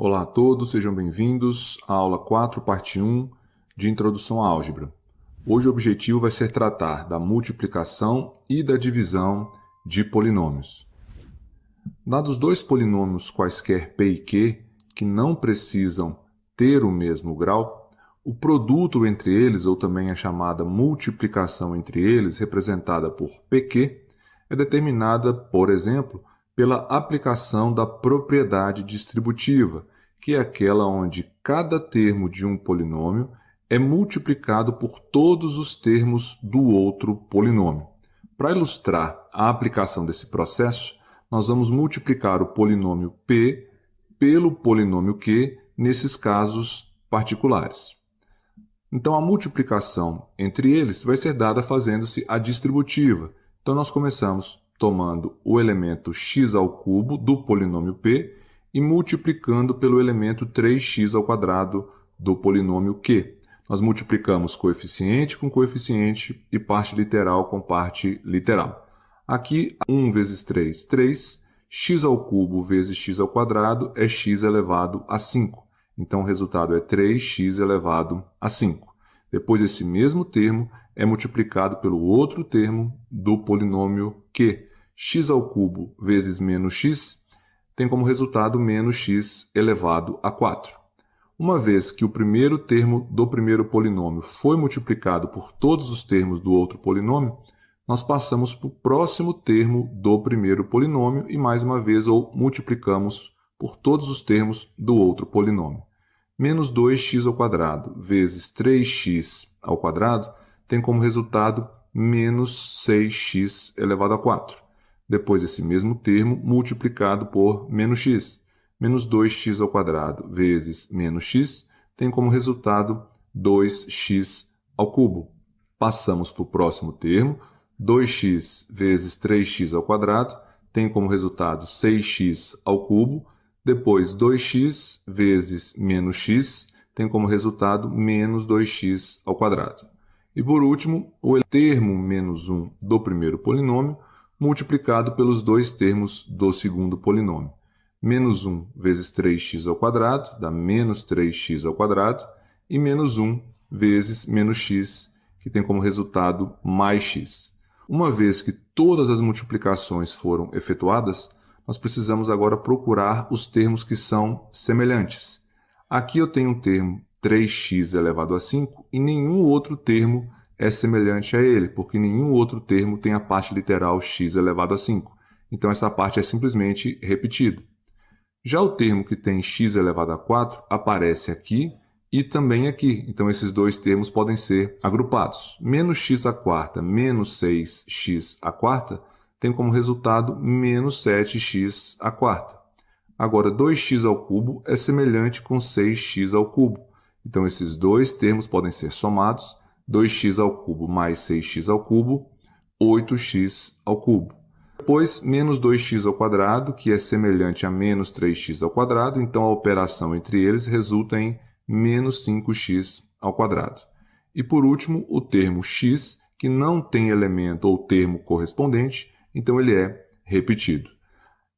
Olá a todos, sejam bem-vindos à aula 4, parte 1 de Introdução à Álgebra. Hoje o objetivo vai ser tratar da multiplicação e da divisão de polinômios. Dados dois polinômios quaisquer p e q, que não precisam ter o mesmo grau, o produto entre eles, ou também a chamada multiplicação entre eles, representada por pq, é determinada, por exemplo, pela aplicação da propriedade distributiva, que é aquela onde cada termo de um polinômio é multiplicado por todos os termos do outro polinômio. Para ilustrar a aplicação desse processo, nós vamos multiplicar o polinômio p pelo polinômio q nesses casos particulares. Então, a multiplicação entre eles vai ser dada fazendo-se a distributiva. Então, nós começamos tomando o elemento x ao cubo do polinômio p e multiplicando pelo elemento 3x ao quadrado do polinômio q. Nós multiplicamos coeficiente com coeficiente e parte literal com parte literal. Aqui, 1 vezes 3, 3. X ao cubo vezes x ao quadrado é x elevado a 5. Então, o resultado é 3x elevado a 5. Depois, esse mesmo termo é multiplicado pelo outro termo do polinômio q. X ao cubo vezes menos x tem como resultado menos x elevado a 4. Uma vez que o primeiro termo do primeiro polinômio foi multiplicado por todos os termos do outro polinômio, nós passamos para o próximo termo do primeiro polinômio e, mais uma vez, multiplicamos por todos os termos do outro polinômio. Menos 2x ao quadrado vezes 3x ao quadrado tem como resultado menos 6x elevado a 4. Depois, esse mesmo termo multiplicado por menos x. Menos 2x ao quadrado vezes menos x tem como resultado 2x ao cubo. Passamos para o próximo termo. 2x vezes 3x ao quadrado tem como resultado 6x ao cubo. Depois, 2x vezes menos x tem como resultado menos 2x ao quadrado. E, por último, o termo menos 1 do primeiro polinômio multiplicado pelos dois termos do segundo polinômio. Menos 1 vezes 3x ao quadrado dá menos 3x ao quadrado e menos 1 vezes menos x, que tem como resultado mais x. Uma vez que todas as multiplicações foram efetuadas, nós precisamos agora procurar os termos que são semelhantes. Aqui eu tenho um termo 3x elevado a 5 e nenhum outro termo é semelhante a ele, porque nenhum outro termo tem a parte literal x elevado a 5. Então, essa parte é simplesmente repetida. Já o termo que tem x elevado a 4 aparece aqui e também aqui. Então, esses dois termos podem ser agrupados. Menos x à quarta menos 6x à quarta tem como resultado menos 7x à quarta. Agora, 2x ao cubo é semelhante com 6x ao cubo. Então, esses dois termos podem ser somados. 2x ao cubo mais 6x ao cubo, 8x ao cubo. Depois, menos 2x ao quadrado, que é semelhante a menos 3x ao quadrado. Então, a operação entre eles resulta em menos 5x ao quadrado. E, por último, o termo x, que não tem elemento ou termo correspondente, então ele é repetido.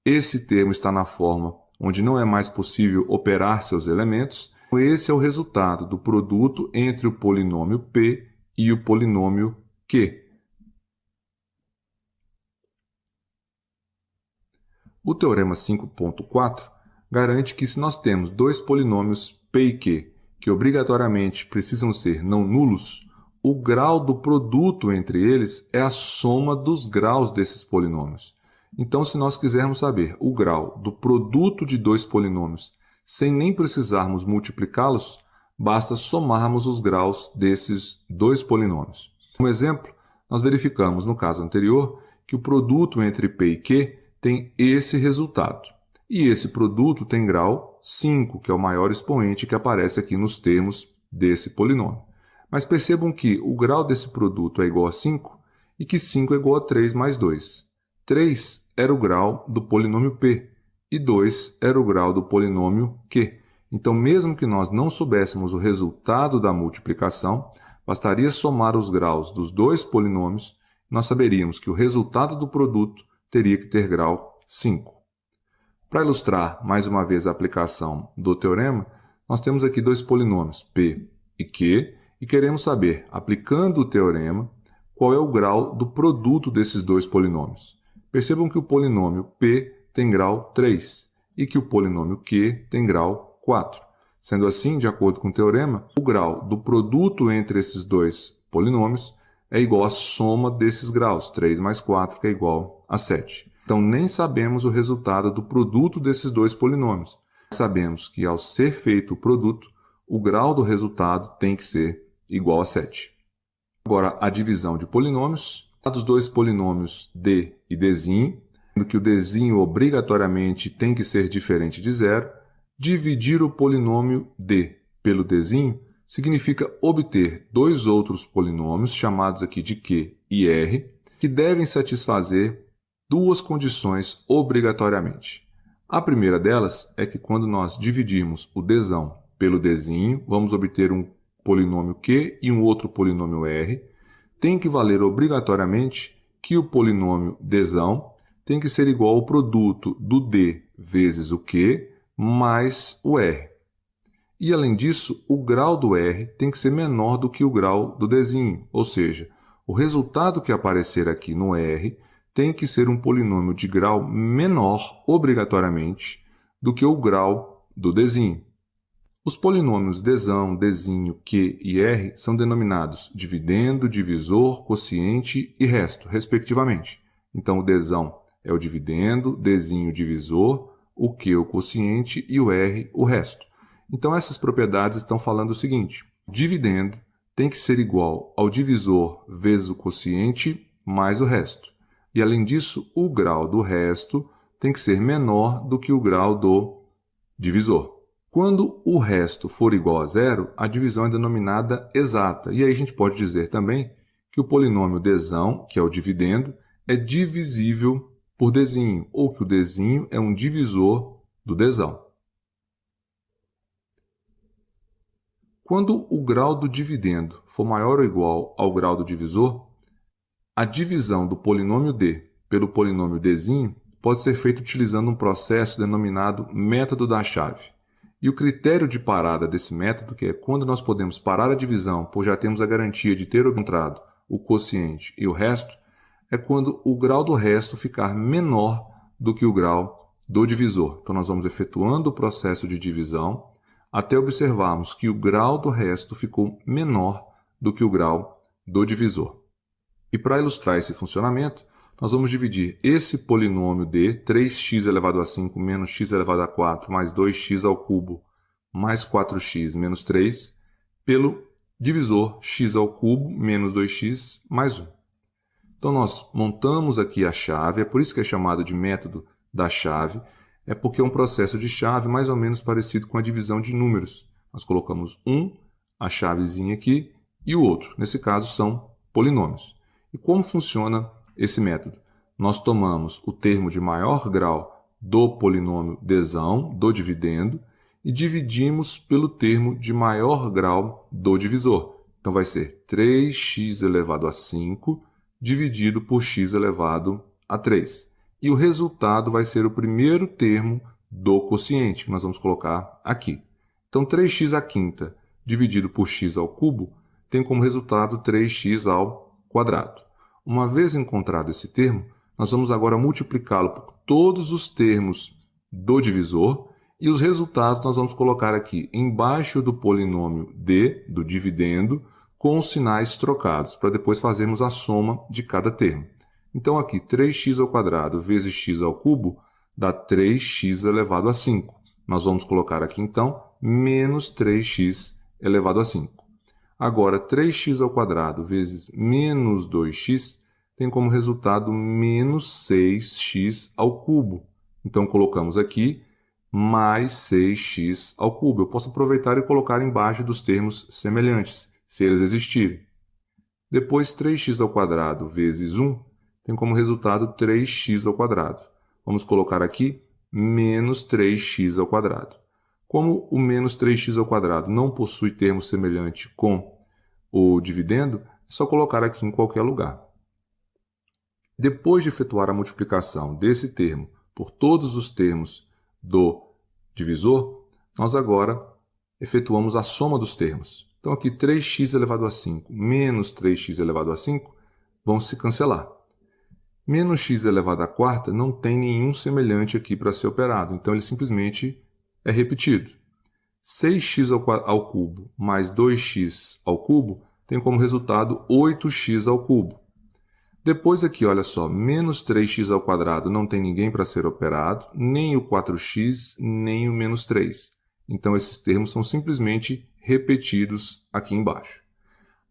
Esse termo está na forma onde não é mais possível operar seus elementos. Esse é o resultado do produto entre o polinômio p e o polinômio q. O teorema 5.4 garante que se nós temos dois polinômios p e q que obrigatoriamente precisam ser não nulos, o grau do produto entre eles é a soma dos graus desses polinômios. Então, se nós quisermos saber o grau do produto de dois polinômios sem nem precisarmos multiplicá-los, basta somarmos os graus desses dois polinômios. Como exemplo, nós verificamos no caso anterior que o produto entre p e q tem esse resultado. E esse produto tem grau 5, que é o maior expoente que aparece aqui nos termos desse polinômio. Mas percebam que o grau desse produto é igual a 5 e que 5 é igual a 3 mais 2. 3 era o grau do polinômio p e 2 era o grau do polinômio q. Então, mesmo que nós não soubéssemos o resultado da multiplicação, bastaria somar os graus dos dois polinômios e nós saberíamos que o resultado do produto teria que ter grau 5. Para ilustrar mais uma vez a aplicação do teorema, nós temos aqui dois polinômios, P e Q, e queremos saber, aplicando o teorema, qual é o grau do produto desses dois polinômios. Percebam que o polinômio P tem grau 3 e que o polinômio Q tem grau 4. Sendo assim, de acordo com o teorema, o grau do produto entre esses dois polinômios é igual à soma desses graus, 3 mais 4, que é igual a 7. Então, nem sabemos o resultado do produto desses dois polinômios. Sabemos que, ao ser feito o produto, o grau do resultado tem que ser igual a 7. Agora, a divisão de polinômios. Dos dois polinômios D e D'zinho, sendo que o D'zinho obrigatoriamente tem que ser diferente de zero, dividir o polinômio D pelo D'zinho significa obter dois outros polinômios, chamados aqui de Q e R, que devem satisfazer duas condições obrigatoriamente. A primeira delas é que quando nós dividirmos o D'zão pelo D'zinho, vamos obter um polinômio Q e um outro polinômio R. Tem que valer obrigatoriamente que o polinômio D'zão tem que ser igual ao produto do D vezes o Q mais o R. E, além disso, o grau do R tem que ser menor do que o grau do D'zinho, ou seja, o resultado que aparecer aqui no R tem que ser um polinômio de grau menor, obrigatoriamente, do que o grau do D'zinho. Os polinômios D'zão, D'zinho, Q e R são denominados dividendo, divisor, quociente e resto, respectivamente. Então, o D'zão é o dividendo, D'zinho o divisor, o Q o quociente e o R o resto. Então, essas propriedades estão falando o seguinte: dividendo tem que ser igual ao divisor vezes o quociente mais o resto. E, além disso, o grau do resto tem que ser menor do que o grau do divisor. Quando o resto for igual a zero, a divisão é denominada exata. E aí a gente pode dizer também que o polinômio D'zão, que é o dividendo, é divisível por D'zinho, ou que o D'zinho é um divisor do D'zão. Quando o grau do dividendo for maior ou igual ao grau do divisor, a divisão do polinômio D pelo polinômio D'zinho pode ser feita utilizando um processo denominado método da chave. E o critério de parada desse método, que é quando nós podemos parar a divisão, pois já temos a garantia de ter encontrado o quociente e o resto, é quando o grau do resto ficar menor do que o grau do divisor. Então, nós vamos efetuando o processo de divisão até observarmos que o grau do resto ficou menor do que o grau do divisor. E para ilustrar esse funcionamento, nós vamos dividir esse polinômio D, 3x elevado a 5 menos x elevado a 4 mais 2x ao cubo mais 4x menos 3, pelo divisor x ao cubo menos 2x mais 1. Então, nós montamos aqui a chave, é por isso que é chamado de método da chave, é porque é um processo de chave mais ou menos parecido com a divisão de números. Nós colocamos a chavezinha aqui, e o outro. Nesse caso, são polinômios. E como funciona esse método? Nós tomamos o termo de maior grau do polinômio D'zão, do dividendo, e dividimos pelo termo de maior grau do divisor. Então, vai ser 3x elevado a 5 dividido por x elevado a 3. E o resultado vai ser o primeiro termo do quociente, que nós vamos colocar aqui. Então, 3x à quinta dividido por x ao cubo tem como resultado 3x ao quadrado. Uma vez encontrado esse termo, nós vamos agora multiplicá-lo por todos os termos do divisor e os resultados nós vamos colocar aqui embaixo do polinômio D, do dividendo, com os sinais trocados, para depois fazermos a soma de cada termo. Então, aqui, 3x ao quadrado vezes x ao cubo dá 3x elevado a 5. Nós vamos colocar aqui, então, menos 3x elevado a 5. Agora, 3x ao quadrado vezes menos 2x tem como resultado menos 6x ao cubo. Então, colocamos aqui mais 6x ao cubo. Eu posso aproveitar e colocar embaixo dos termos semelhantes, se eles existirem. Depois, 3x ao quadrado vezes 1 tem como resultado 3x ao quadrado. Vamos colocar aqui menos 3x ao quadrado. Como o menos 3x ao quadrado não possui termo semelhante com o dividendo, é só colocar aqui em qualquer lugar. Depois de efetuar a multiplicação desse termo por todos os termos do divisor, nós agora efetuamos a soma dos termos. Então aqui 3x elevado a 5 menos 3x elevado a 5 vão se cancelar. Menos x elevado à quarta não tem nenhum semelhante aqui para ser operado, então ele simplesmente é repetido. 6x ao cubo mais 2x ao cubo tem como resultado 8x ao cubo. Depois aqui, olha só, menos 3x ao quadrado não tem ninguém para ser operado, nem o 4x, nem o menos 3. Então, esses termos são simplesmente repetidos aqui embaixo.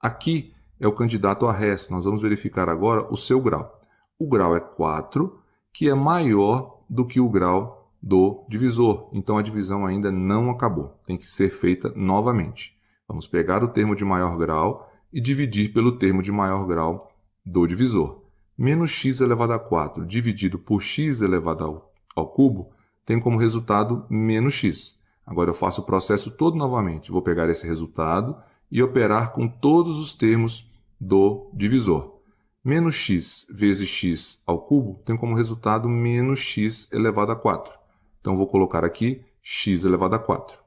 Aqui é o candidato a resto. Nós vamos verificar agora o seu grau. O grau é 4, que é maior do que o grau do divisor. Então, a divisão ainda não acabou. Tem que ser feita novamente. Vamos pegar o termo de maior grau e dividir pelo termo de maior grau do divisor. Menos x elevado a 4 dividido por x elevado ao cubo tem como resultado menos x. Agora eu faço o processo todo novamente. Vou pegar esse resultado e operar com todos os termos do divisor. Menos x vezes x ao cubo tem como resultado menos x elevado a 4. Então vou colocar aqui x elevado a 4.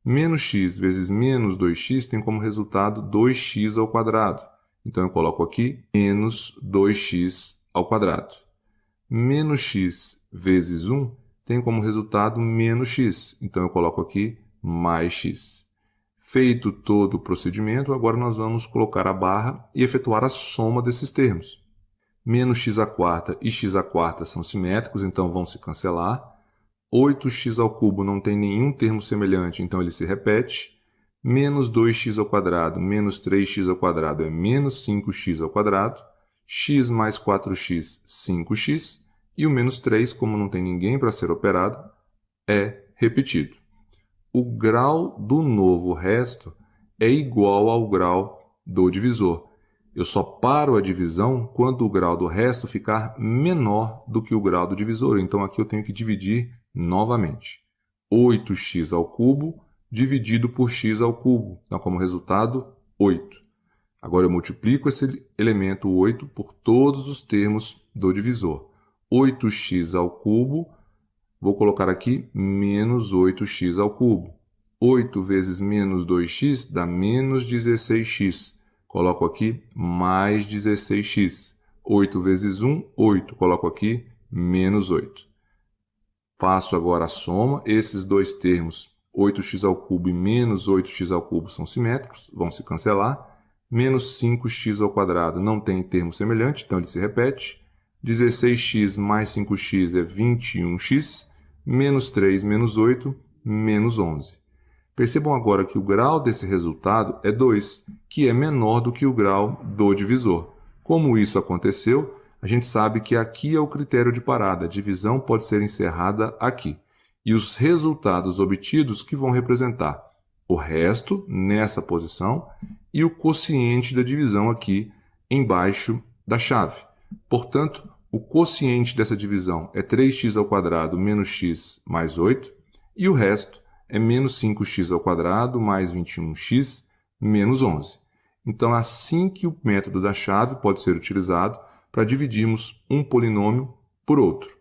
Menos x vezes menos 2x tem como resultado 2x ao quadrado. Então, eu coloco aqui menos 2x ao quadrado. Menos x vezes 1 tem como resultado menos x. Então, eu coloco aqui mais x. Feito todo o procedimento, agora nós vamos colocar a barra e efetuar a soma desses termos. Menos x à quarta e x à quarta são simétricos, então vão se cancelar. 8x ao cubo não tem nenhum termo semelhante, então ele se repete. Menos 2x ao quadrado menos 3x ao quadrado é menos 5x ao quadrado. X mais 4x, 5x. E o menos 3, como não tem ninguém para ser operado, é repetido. O grau do novo resto é igual ao grau do divisor. Eu só paro a divisão quando o grau do resto ficar menor do que o grau do divisor. Então, aqui eu tenho que dividir novamente. 8x ao cubo dividido por x ao cubo. Então, como resultado, 8. Agora eu multiplico esse elemento 8 por todos os termos do divisor. 8x ao cubo, vou colocar aqui menos 8x ao cubo. 8 vezes menos 2x dá menos 16x. Coloco aqui mais 16x. 8 vezes 1, 8. Coloco aqui menos 8. Faço agora a soma. Esses dois termos, 8x ao cubo e menos 8x ao cubo, são simétricos, vão se cancelar. Menos 5x ao quadrado não tem termo semelhante, então ele se repete. 16x mais 5x é 21x. Menos 3 menos 8, menos 11. Percebam agora que o grau desse resultado é 2, que é menor do que o grau do divisor. Como isso aconteceu, a gente sabe que aqui é o critério de parada. A divisão pode ser encerrada aqui. E os resultados obtidos que vão representar o resto nessa posição e o quociente da divisão aqui embaixo da chave. Portanto, o quociente dessa divisão é 3x ao quadrado menos x mais 8 e o resto é menos 5x ao quadrado mais 21x menos 11. Então, é assim que o método da chave pode ser utilizado para dividirmos um polinômio por outro.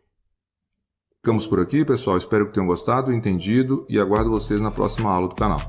Ficamos por aqui, pessoal. Espero que tenham gostado, entendido e aguardo vocês na próxima aula do canal.